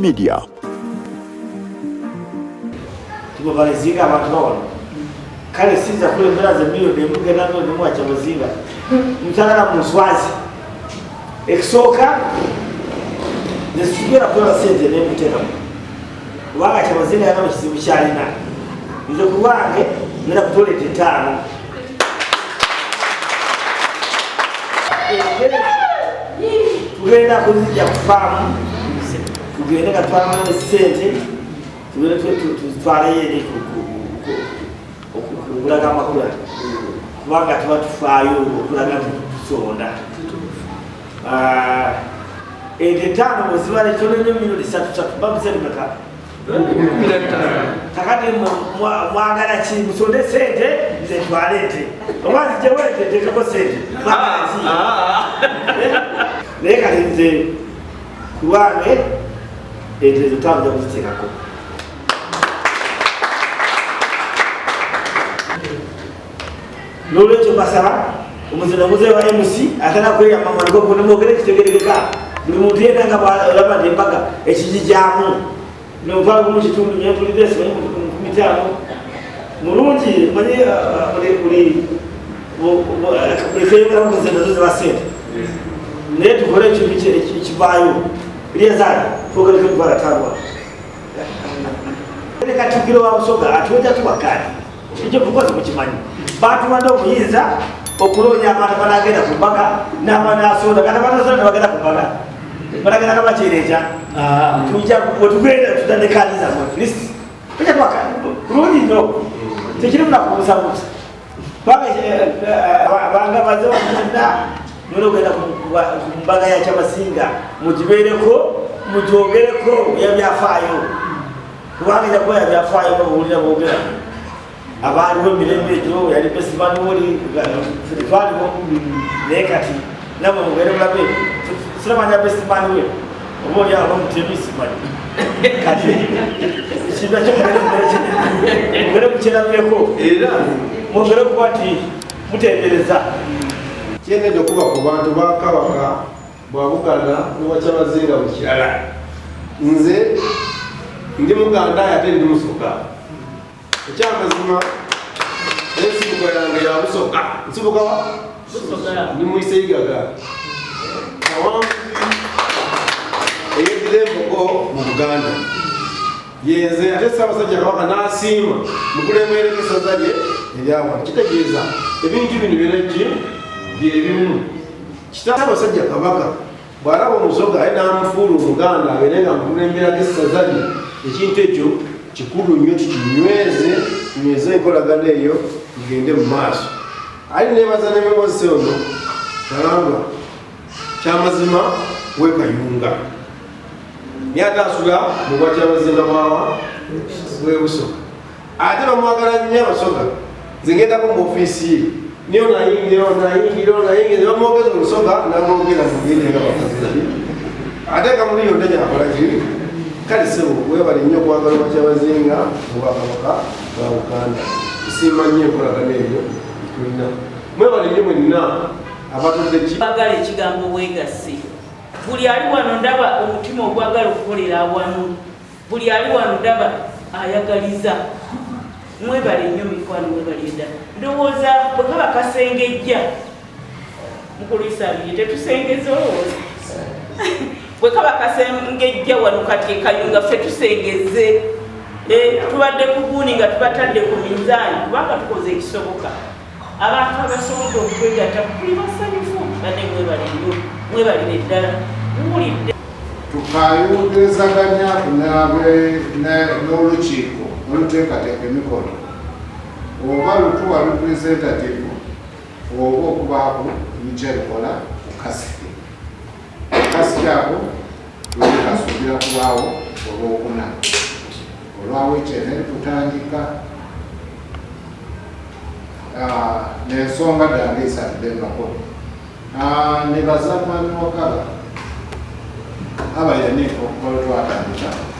Media. Tubalizinga abantu kale sinza kulembera ze milioni emuge nazo nimwacha muzinga mutana muswazi eksoka nesubira kwa sente ne muteka waga cha muzinga yana kizibu cyalina izo kuwange nina kutole tetano tugenda kuzija kufamu tugenda katwara sente tugenda tutwara yene kulaga makula kubanga tuba tufayo kulaga tusonda etano muzibale tolene milioni 3 babuseni maka takati mwagala chi musonde sente nze twalete omwazi je wete tekako sente mwagala chi neka nze kuwane etezo tamja kuzitekako Nolecho basaba umuzina muze wa MC atana kwera mama ngo kuno mogere kitegereka buli muntu yenda nga laba dembaga ekijijamu no vago mu kitundu nyeto lidese mu mitano mulungi manye uri prefere ngo zenda zo basente neto kore kibayo iliyaza fogere ko bara tarwa ene katukiro wa soga atuja tubakani icyo kukoza mukimanyi batu bando kuyiza okuronya abantu banagenda kubaga n'abana soda kana bana soda bagenda kubaga baragenda kama chireja tujja kutugenda tutandekaniza mu list kujya paka kuroni ndo tekiri mna kubuza musa baga banga bazo nda nolo genda kumbaga ya chamasinga mujibereko mujogereko ya byafayo kubanga kwa ya byafayo bahurira bogera abantu b'emirembe jo yali festival woli festival wo nekati nabo mugere mulabe siramanya festival we omuli abo mutemisi mali kati siba cyo mugere kucherabeko era mugere kwati mutendereza kyene do kuba ku bantu bakabaka bwabuganda n'obakyabazinga mu kirala nze ndi muganda yate ndi musoka ekyamazima ensibuko yange ya busoka nsibuka wa ndi muiseigaga awamu ey'ebilembogo mu buganda yenze ate ssaabasajja kabaka n'asiima mu kulemera ebisaza lye ebyawano kitegeeza ebintu bino byonaki byebimu ssaabasajja kabaka bw'alaba omusoga aye n'amufuula omuganda abeere nga mukulemberako essaza lye ekintu ekyo kikulu nnyo tunyweze enkolagana eyo tugende mu maaso ali nebaza nememose ono kalamba kyamazima wekayunga myata asula mu bwakyabazinga bwawa bwebusoga ate bamwagala nnyo abasoga zingendako mu ofiisi ye niyo nayingire bamwogeza olusoga namwogera mugende nga bakazi ate kamuli yonna gyakola kiri kale sebo webali nnyo okwagala bakyabazinga mubakabaka bwa Buganda tusiima nnyo enkolagana eyo tulina mwebali nnyo mwenna abatudde bagala ekigambo bwegasi buli ali wano ndaba omutima ogwagala okukolera awamu buli ali wano ndaba ayagaliza mwebali nnyo mikwano mwebali eddala ndowooza bwe kaba kasengejja mukulwisabiri tetusengeza olowooza bwe kaba kasengejja wano kati ekayunga ffe tusengeze tubadde ku guuni nga tubatadde ku minzaani kubanga tukoze ekisoboka abantu abasobodde okwegatta kuli basanyufu badde mwebalire ddala muwulidde tukayongerezaganya n'olukiiko oluteekateeka emikono oba lutuwa representative oba okubaako nikyerukola kukasike kasike ako lwekasuubira kubaawo olwokuna olwawo ekyeneri tutandika n'ensonga dange esatudde emakono nebaza mwami wakala abayaniiko okukola twatandika